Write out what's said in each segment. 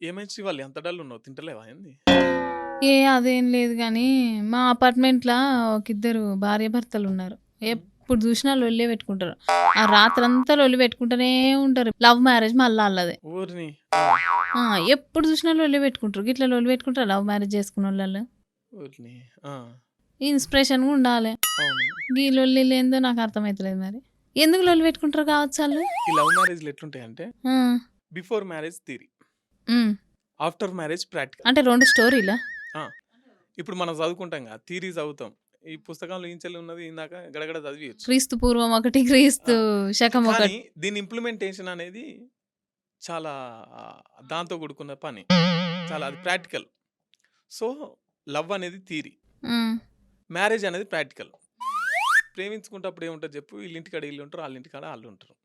ఏమైంది శ్రీవల్లి అంత డల్ ఉన్నావు? తింటలేవా ఏంది? అదేం లేదు గానీ, మా అపార్ట్‌మెంట్‌లా ఒకిద్దరు భార్యాభర్తలున్నారు. హ్మ్. ఎప్పుడు జూషినా లొల్లే పెట్టుకుంటారు. ఆ రాత్రంతా లొల్లి పెట్టుకుంటూనే ఉంటారు. లవ్ మ్యారేజ్ మళ్ళా ఆళ్ళది. ఓరిని! ఆ! ఎప్పుడు జూషినా లొల్లే పెట్టుకుంటారు. గిట్లా లొల్లి పెట్టుకుంటారా లవ్ మ్యారేజ్ చేసుకున్నోళ్ళాళ్ళు? ఓరిని! ఆ! ఇన్స్‌పిరేషన్‌గా ఉండాలే. అవును. గీ లొల్లిలేందో నాకు అర్థమైతలేదు మరి. ఎందుకు లొల్లి పెట్టుకుంటారో కావచ్చాళ్ళు? ఈ లవ్ మ్యారేజ్‌లు ఎట్లుంటాయంటే ఆ! Before marriage theory. Hmm. After marriage practical. అంటే 2 స్టోరీలా? ఆ! ఇప్పుడు మనం చదువుకుంటాం గదా! థియరీ చదువుతాం. ఈ పుస్తకంలో ఇంచెల్లి ఉన్నది ఇందాక గడగడ చదివియొచ్చు. క్రీస్తు పూర్వం ఒకటి, ఆ! క్రీస్తు శకం కానీ ఒకటి. దీని ఇంప్లిమెంటేషన్ అనేది చాలా దాంతో కూడుకున్న పని. చాలా అది ప్రాక్టికల్. సో, లవ్ అనేది థియరీ. హ్మ్. మ్యారేజ్ అనేది ప్రాక్టికల్. ప్రేమించుకునేటప్పుడు ఏముంటది జెప్పు? ఈళ్ళింటికాడ ఈళ్ళుంటారు. ఆళ్ళింటికాడ ఆళ్ళుంటారు.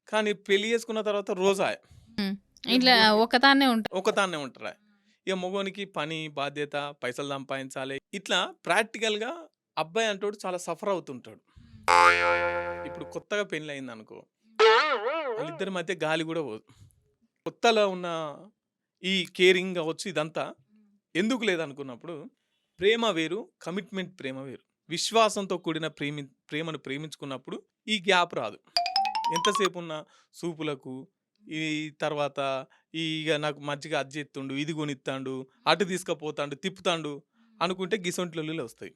కానీ పెళ్లి చేసుకున్న తర్వాత రోజాయే. హ్మ్. ఇగ ఇట్లా మొగోనికి ఒక్కదాన్నే ఉంటా. ఒక్కతాన్నే ఉంటారాయే. ఇగ మొగోనికి పని, బాధ్యత, పైసలు సంపాదించాలి. ఇట్లా ప్రాక్టికల్‌గా అబ్బాయి అంటోడు చాలా సఫర్ అవుతుంటాడు. ఇప్పుడు కొత్తగా పెళ్లయిందనుకో, ఆళ్ళిద్దరి మధ్య గాలి గూడా పోదు. కొత్తలో ఉన్న ఈ కేరింగ్ గావచ్చు ఇదంతా ఎందుకు లేదనుకున్నప్పుడు, ప్రేమ వేరు, కమిట్మెంట్ ప్రేమ వేరు. విశ్వాసంతో కూడిన ప్రేమను ప్రేమించుకున్నప్పుడు ఈ గ్యాప్ రాదు. ఎంతసేపున్నా సూపులకు, ఈ తర్వాత ఇగ నాకు మజ్జిగ అది జేత్తుండు, ఇది గొనిత్తాండు, అటు తీసుకపోతాండు, తిప్పుతాండు అనుకుంటే గిసొంటి లొల్లిలొస్తాయి.